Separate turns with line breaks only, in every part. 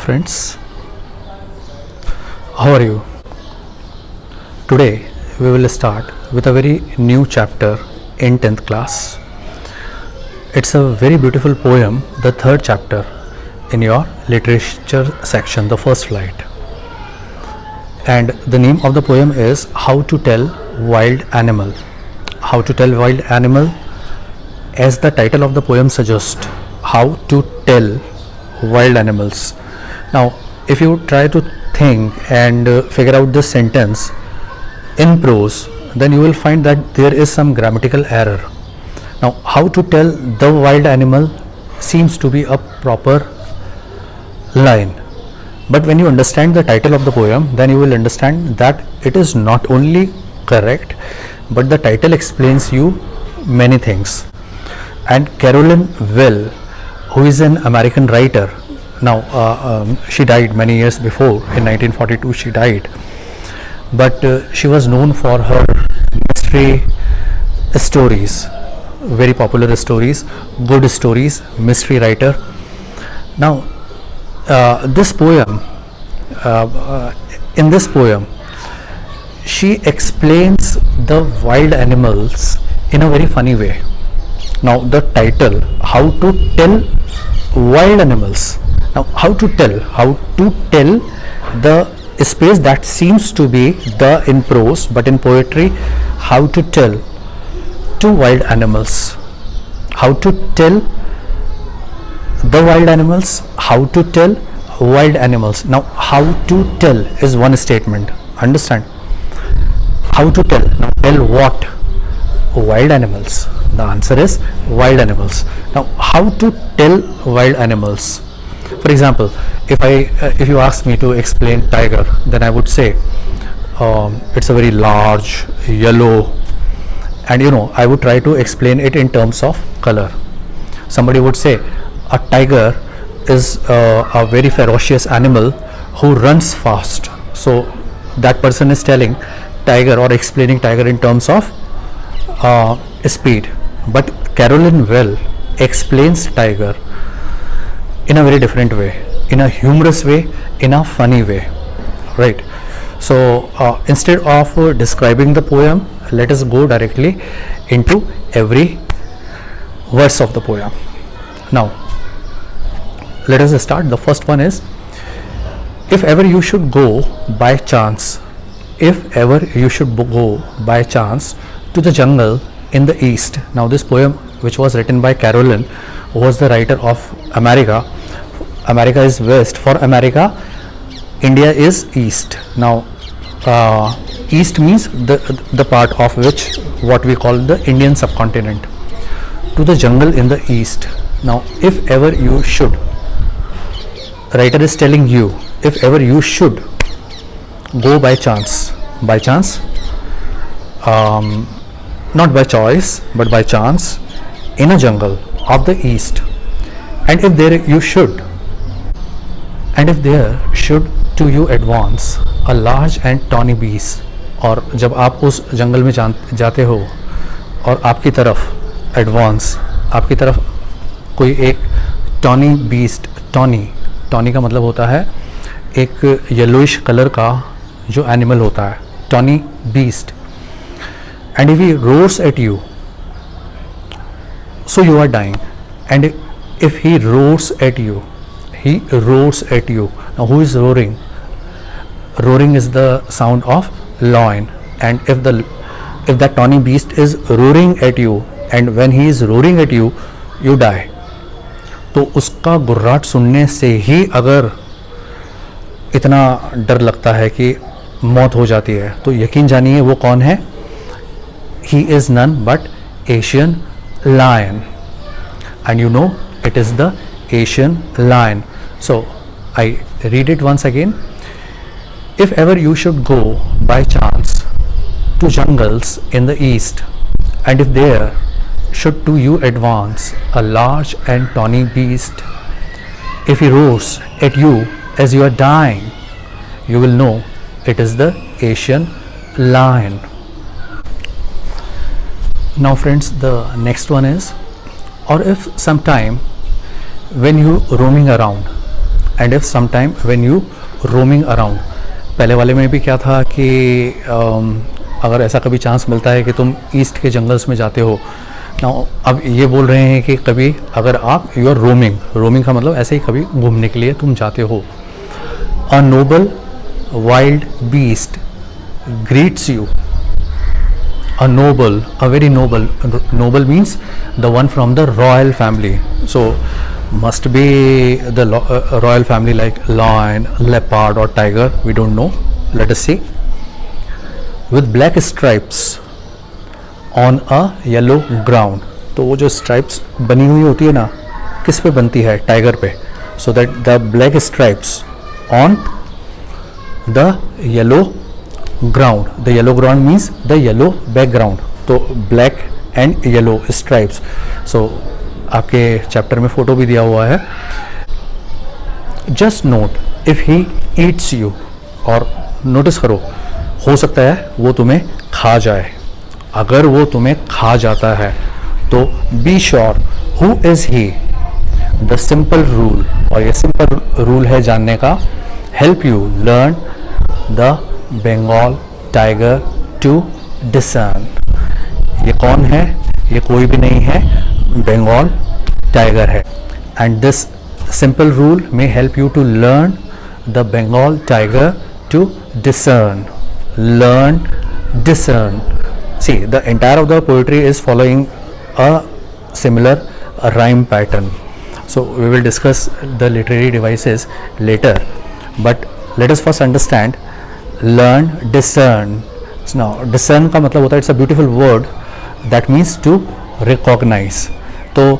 friends, how are you? Today we will start with a very new chapter in 10th class. It's a very beautiful poem, the third chapter in your literature section, the first flight. And the name of the poem is How to Tell Wild Animal. How to Tell Wild Animal, as the title of the poem suggests, how to tell wild animals. Now, if you try to think and figure out this sentence in prose, then you will find that there is some grammatical error. Now, how to tell the wild animal seems to be a proper line. But when you understand the title of the poem, then you will understand that it is not only correct, but the title explains you many things. And Carolyn Well, who is an American writer, now she died many years before, in 1942 she died, but she was known for her mystery stories, very popular stories, good stories, mystery writer. Now this poem, in this poem she explains the wild animals in a very funny way. Now the title, How to Tell Wild Animals. Now how to tell the space that seems to be the in prose, but in poetry, how to tell to wild animals. How to tell the wild animals, how to tell wild animals. Now how to tell is one statement, understand? How to tell, now tell what? Wild animals. The answer is wild animals. Now how to tell wild animals? For example, if you ask me to explain tiger, then I would say it's a very large yellow, and I would try to explain it in terms of color. Somebody would say a tiger is a very ferocious animal who runs fast. So that person is telling tiger or explaining tiger in terms of speed. But Carolyn Well explains tiger in a very different way, in a humorous way, in a funny way, right? So instead of describing the poem, let us go directly into every verse of the poem. Now let us start. The first one is, if ever you should go by chance, if ever you should go by chance to the jungle in the east. Now this poem, which was written by Carolyn, who was the writer of America. America is west. For America, India is east. Now east means the part of which what we call the Indian subcontinent. To the jungle in the east. Now if ever you should, writer is telling you, if ever you should go by chance, not by choice but by chance, in a jungle of the east, and if there should to you advance a large and tawny beast. और जब आप उस जंगल में जाते हो और आपकी तरफ एडवांस, आपकी तरफ कोई एक टॉनी बीस्ट, टॉनी का मतलब होता है एक येलोइश कलर का जो एनिमल होता है, tawny beast. And if he roars at you, so you are dying. And if he roars at you. Now who is roaring? Roaring is the sound of lion. And if that tawny beast is roaring at you, and when he is roaring at you, you die. तो उसका गुर्राट सुनने से ही अगर इतना डर लगता है कि मौत हो जाती है, तो यकीन जानिए वो कौन है? He is none but Asian lion, and you know it is the Asian lion. So I read it once again. If ever you should go by chance to jungles in the east, and if there should to you advance a large and tawny beast, if he roars at you as you are dying, you will know it is the Asian lion. Now friends, the next one is, or if sometime when you roaming around and if some time when you roaming around. पहले वाले में भी क्या था कि अगर ऐसा कभी चांस मिलता है कि तुम ईस्ट के जंगल्स में जाते हो ना, अब ये बोल रहे हैं कि कभी अगर आप यू आर रोमिंग, रोमिंग का मतलब ऐसे ही कभी घूमने के लिए तुम जाते हो. अ Nobel wild beast greets you. A noble, a very noble, noble means the one from the royal family. So must be the royal family like lion, leopard or tiger. We don't know. Let us see. With black stripes on a yellow ground. तो वो जो stripes बनी हुई होती है ना, किस पे बनती है? टाइगर पे. So that the black stripes on the yellow ground. The yellow ground means the yellow background. तो black and yellow stripes. So आपके चैप्टर में फोटो भी दिया हुआ है. Just note if he eats you. और नोटिस करो, हो सकता है वो तुम्हें खा जाए. अगर वो तुम्हें खा जाता है तो be sure who is he. The simple rule, और ये simple rule है जानने का, help you learn the Bengal tiger to discern. ये कौन है? ये कोई भी नहीं है, बंगाल टाइगर है. And this simple rule may help you to learn the Bengal tiger to discern. Learn, discern. See the entire of the poetry is following a similar rhyme pattern. So we will discuss the literary devices later, but let us first understand learn, discern. Now discern का मतलब होता है, it's a beautiful word that means to recognize. तो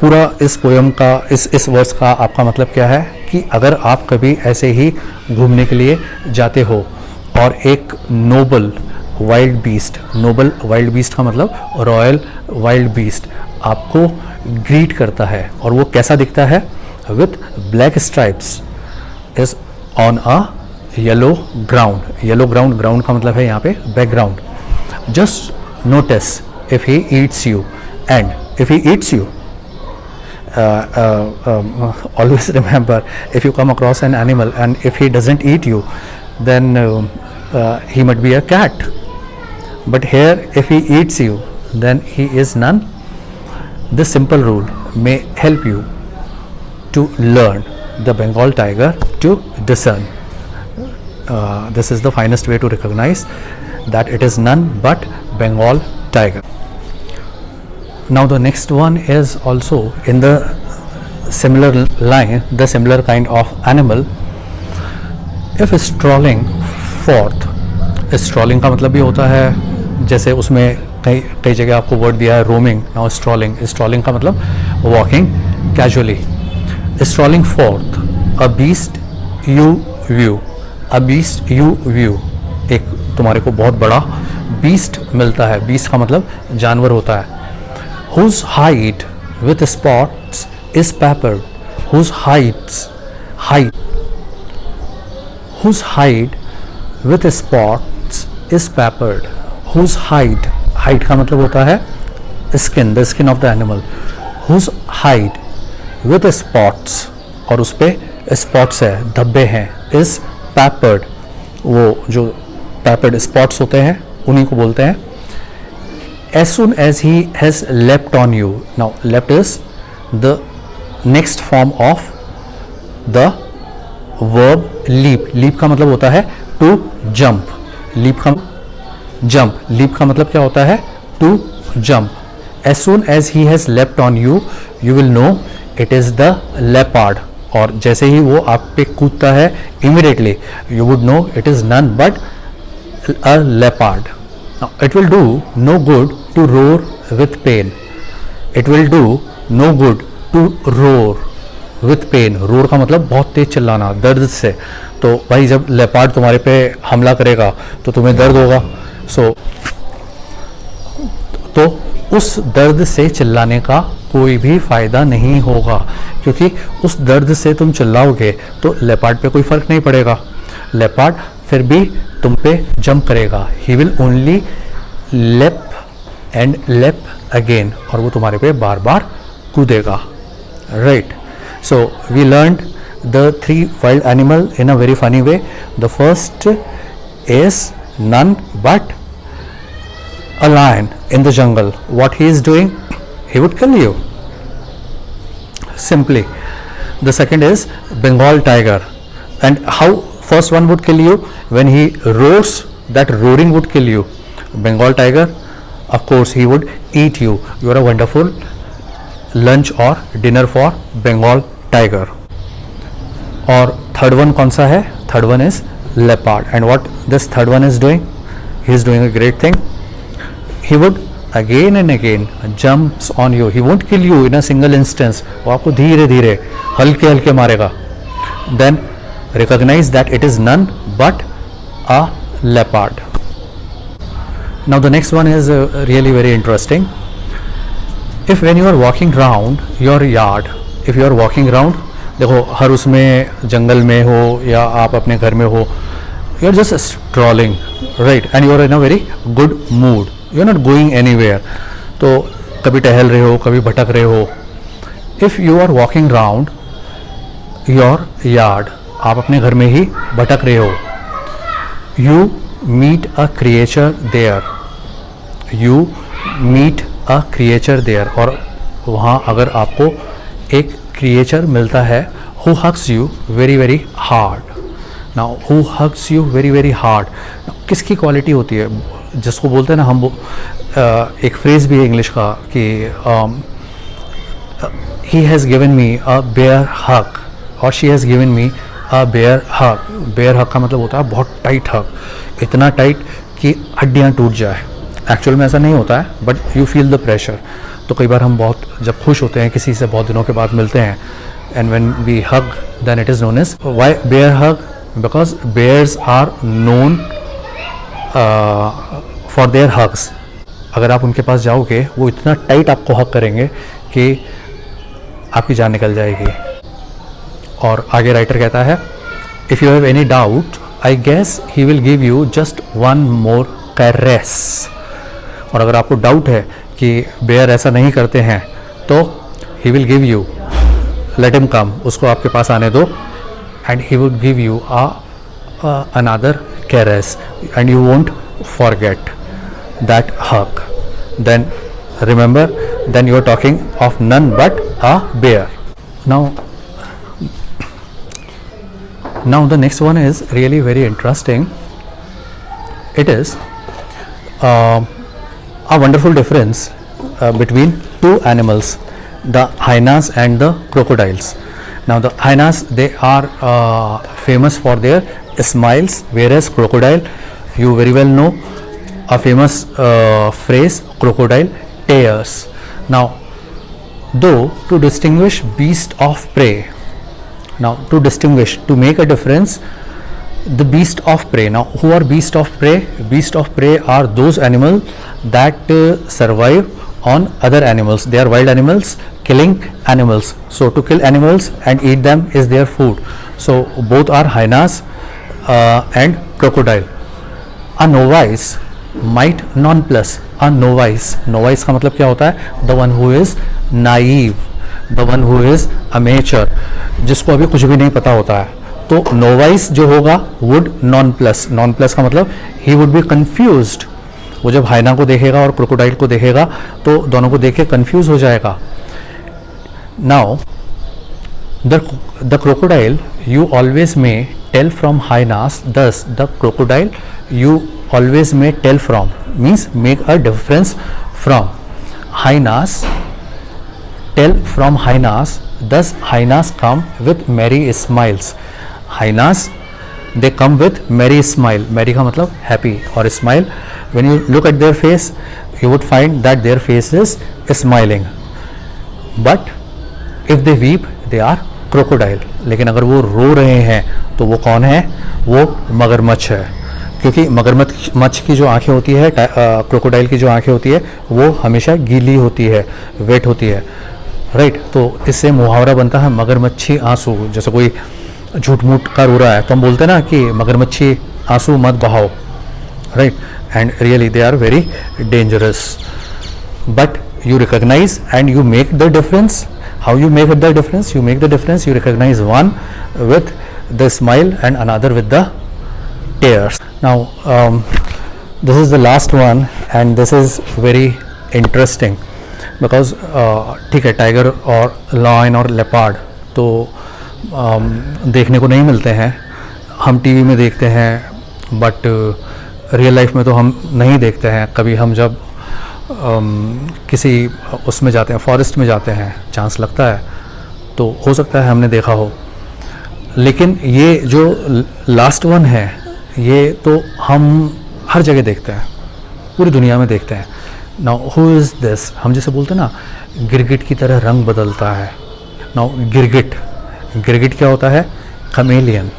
पूरा इस poem का, इस verse का आपका मतलब क्या है कि अगर आप कभी ऐसे ही घूमने के लिए जाते हो और एक noble wild beast, noble wild beast का मतलब रॉयल वाइल्ड बीस्ट आपको ग्रीट करता है, और वो कैसा दिखता है? With black stripes is on a yellow ground. Yellow ground, ground का मतलब है यहाँ पे background. Just notice if he eats you, and if he eats you always remember, if you come across an animal and if he doesn't eat you, then he might be a cat. But here if he eats you, then he is none. This simple rule may help you to learn the Bengal tiger to discern. This is the finest way to recognize that it is none but Bengal tiger. Now the next one is also in the similar line, the similar kind of animal. If strolling forth, strolling का मतलब भी होता है, जैसे उसमें कई जगह आपको वर्ड दिया है रोमिंग. नाउ स्ट्रॉलिंग, स्ट्रॉलिंग का मतलब walking casually. Strolling fourth, a beast you view. A beast you view, एक तुम्हारे को बहुत बड़ा बीस्ट मिलता है. बीस्ट का मतलब जानवर होता है. whose hide with spots is peppered. whose hide whose hide with spots is peppered. whose hide का मतलब होता है skin, the skin of the animal. whose hide with spots, और उस पे स्पॉट्स है, धब्बे हैं, is peppered. वो जो peppered spots होते हैं उन्हीं को बोलते हैं. as soon as he has leapt on you. Now leapt is the next form of the verb leap. leap का मतलब होता है to jump. leap का jump, leap का मतलब क्या होता है? to jump. as soon as he has leapt on you, you will know it is the leopard. और जैसे ही वो आप पे कूदता है, immediately you would know it is none but a leopard. Now, it will do no good to roar with pain. It will do no good to roar with pain. roar का मतलब बहुत तेज चिल्लाना, दर्द से. तो भाई जब लेपार्ड तुम्हारे पे हमला करेगा तो तुम्हें दर्द होगा. तो उस दर्द से चिल्लाने का कोई भी फ़ायदा नहीं होगा, क्योंकि उस दर्द से तुम चिल्लाओगे तो लेपार्ड पे कोई फ़र्क नहीं पड़ेगा. लेपार्ड फिर भी तुम पे जंप करेगा. He will only leap and leap again, और वो तुम्हारे पे बार बार कूदेगा. Right. So we learned the three wild animal in a very funny way. The first is none but a lion in the jungle. What he is doing? He would kill you simply. The second is Bengal tiger, and how first one would kill you? When he roars, that roaring would kill you. Bengal tiger, of course he would eat you. You are a wonderful lunch or dinner for Bengal tiger. और third one कौन सा है? Third one is leopard, and what this third one is doing? He is doing a great thing. He would again and again jumps on you. He won't kill you in a single instance. वो आपको धीरे धीरे हल्के हल्के मारेगा. Then recognize that it is none but a leopard. Now the next one is really very interesting. If when you are walking round your yard, if you are walking round, देखो हर उसमें जंगल में हो या आप अपने घर में हो, you are just strolling, right, and you are in a very good mood, you are not going anywhere. तो कभी टहल रहे हो, कभी भटक रहे हो. If you are walking round your yard, आप अपने घर में ही भटक रहे हो, you meet a creature there. You meet a creature there. और वहाँ अगर आपको एक creature मिलता है who hugs you very very hard. Now who hugs you very very hard. Now, किसकी क्वालिटी होती है? जिसको बोलते हैं ना हम एक फ्रेज भी है इंग्लिश का कि he has given me a bear hug और she has given me a bear hug. bear hug का मतलब होता है बहुत टाइट हग, इतना टाइट कि हड्डियाँ टूट जाए. एक्चुअल में ऐसा नहीं होता है, but you feel the pressure. तो कई बार हम बहुत जब खुश होते हैं, किसी से बहुत दिनों के बाद मिलते हैं, and when we hug then it is known as why bear hug, because bears are known for their hugs. अगर आप उनके पास जाओगे वो इतना टाइट आपको हग करेंगे कि आपकी जान निकल जाएगी. और आगे राइटर कहता है if you have any doubt I guess he will give you just one more caress. और अगर आपको डाउट है कि बेयर ऐसा नहीं करते हैं तो he will give you, let him come, उसको आपके पास आने दो, and he will give you another caress and you won't forget that hug. Then remember, then you are talking of none but a bear. Now the next one is really very interesting. It is a wonderful difference between two animals, the hyenas and the crocodiles. Now the hyenas, they are famous for their smiles, whereas crocodile, you very well know a famous phrase, crocodile tears. Now though to distinguish beast of prey, now to distinguish, to make a difference, the beast of prey. Now who are beast of prey? Beast of prey are those animals that survive on other animals. They are wild animals killing animals. So to kill animals and eat them is their food. So both are hyenas and crocodile. A novice might nonplus. A novice, novice का मतलब क्या होता है? The one who is naive, the one who is amateur, जिसको अभी कुछ भी नहीं पता होता है. तो नोवाइस जो होगा would non plus. Non plus का मतलब ही वुड बी कंफ्यूज्ड. वो जब हाइना को देखेगा और क्रोकोडाइल को देखेगा तो दोनों को देख के कंफ्यूज हो जाएगा. Now the crocodile you always may tell from hyenas, thus the crocodile you always may tell from means make a difference from hyenas. Tell from hyenas, thus hyenas come with merry smiles. Hyenas, they come with merry smile. Merry का मतलब happy और smile. When you look at their face, you would find that their face is smiling. But if they weep, they are crocodile. लेकिन अगर वो रो रहे हैं तो वो कौन है? वो मगरमच्छ है. क्योंकि मगरमच्छ की जो आंखें होती है, क्रोकोडाइल की जो आंखें होती है, वो हमेशा गीली होती है, वेट होती है, राइट. तो इससे मुहावरा बनता है मगरमच्छी आंसू. जैसे कोई झूठ मूठ का रो रहा है तो हम बोलते हैं ना कि मगरमच्छी आंसू मत बहाओ, right. And really they are very dangerous, but you recognize and you make the difference How you make the difference? You make the difference, you recognize one with the smile and another with the tears. Now this is the last one and this is very interesting because ठीक है, tiger और lion और leopard तो देखने को नहीं मिलते हैं, हम टीवी में देखते हैं, बट रियल लाइफ में तो हम नहीं देखते हैं. कभी हम जब किसी उसमें जाते हैं, फॉरेस्ट में जाते हैं, चांस लगता है तो हो सकता है हमने देखा हो. लेकिन ये जो लास्ट वन है ये तो हम हर जगह देखते हैं, पूरी दुनिया में देखते हैं. Now who is this? हम जैसे बोलते हैं ना, गिरगिट की तरह रंग बदलता है. नाउ गिरगिट, गिरगिट क्या होता है? Chameleon.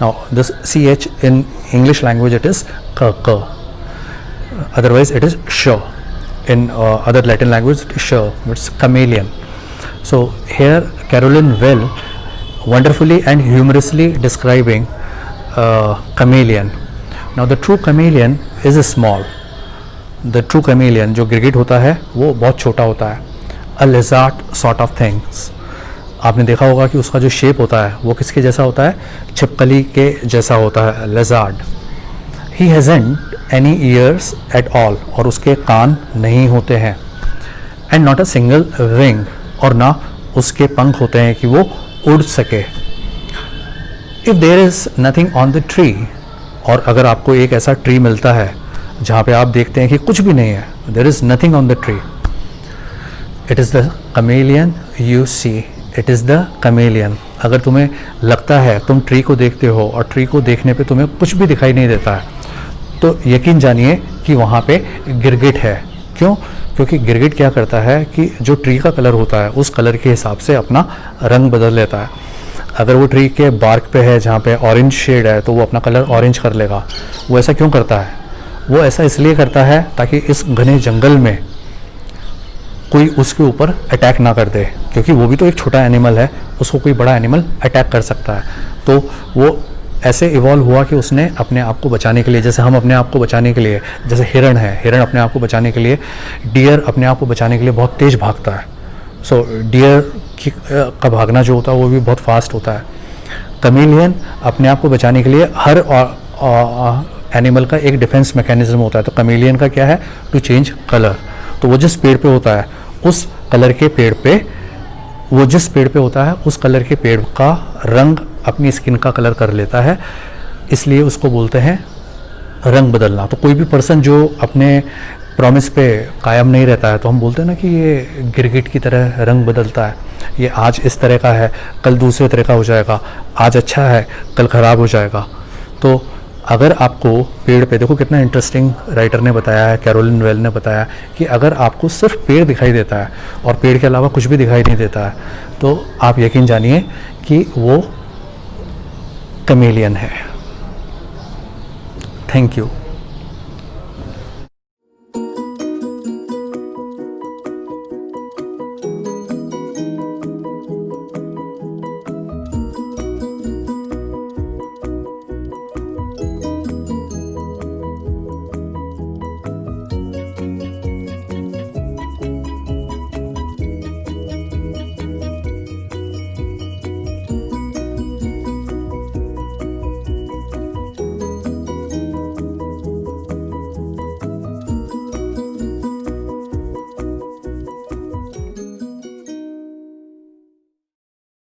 Now this CH in English language it is k, otherwise it is sh. In other Latin language it is sh, it's chameleon. So here Carolyn Well wonderfully and humorously describing chameleon. Now the true chameleon is small. The true chameleon जो गिरगिट होता है वो बहुत छोटा होता है. A lizard sort of things. आपने देखा होगा कि उसका जो शेप होता है वो किसके जैसा होता है? छिपकली के जैसा होता है, lizard. He hasn't any ears at all, और उसके कान नहीं होते हैं. And not a single wing, और ना उसके पंख होते हैं कि वो उड़ सके. If there is nothing on the tree, और अगर आपको एक ऐसा ट्री मिलता है जहाँ पे आप देखते हैं कि कुछ भी नहीं है, there is nothing on the tree, it is the chameleon you see. It is the chameleon. अगर तुम्हें लगता है, तुम ट्री को देखते हो और ट्री को देखने पे तुम्हें कुछ भी दिखाई नहीं देता है, तो यकीन जानिए कि वहाँ पे गिरगिट है. क्यों? क्योंकि गिरगिट क्या करता है कि जो ट्री का कलर होता है उस कलर के हिसाब से अपना रंग बदल लेता है. अगर वो ट्री के बार्क पे है जहाँ पे ऑरेंज शेड है तो वो अपना कलर ऑरेंज कर लेगा. वो ऐसा क्यों करता है? वो ऐसा इसलिए करता है ताकि इस घने जंगल में कोई उसके ऊपर अटैक ना कर दे, क्योंकि वो भी तो एक छोटा एनिमल है, उसको कोई बड़ा एनिमल अटैक कर सकता है. तो वो ऐसे इवॉल्व हुआ कि उसने अपने आप को बचाने के लिए, जैसे हम अपने आप को बचाने के लिए, जैसे हिरण है, हिरण अपने आप को बचाने के लिए, डियर अपने आप को बचाने के लिए बहुत तेज़ भागता है. सो डियर का भागना जो होता है वो भी बहुत फास्ट होता है. कमेलियन अपने आप को बचाने के लिए हर एनिमल का एक डिफेंस मैकेनिज्म होता है. तो कमेलियन का क्या है? To change colour. तो वो जिस पेड़ पे होता है उस कलर के पेड़ पे, वो जिस पेड़ पे होता है उस कलर के पेड़ का रंग अपनी स्किन का कलर कर लेता है, इसलिए उसको बोलते हैं रंग बदलना. तो कोई भी पर्सन जो अपने प्रॉमिस पे कायम नहीं रहता है तो हम बोलते हैं ना कि ये गिरगिट की तरह रंग बदलता है, ये आज इस तरह का है, कल दूसरे तरह का हो जाएगा, आज अच्छा है, कल ख़राब हो जाएगा. तो अगर आपको पेड़ पे, देखो कितना इंटरेस्टिंग राइटर ने बताया है, कैरोलिन वेल ने बताया कि अगर आपको सिर्फ पेड़ दिखाई देता है और पेड़ के अलावा कुछ भी दिखाई नहीं देता है तो आप यकीन जानिए कि वो कमेलियन है. Thank you.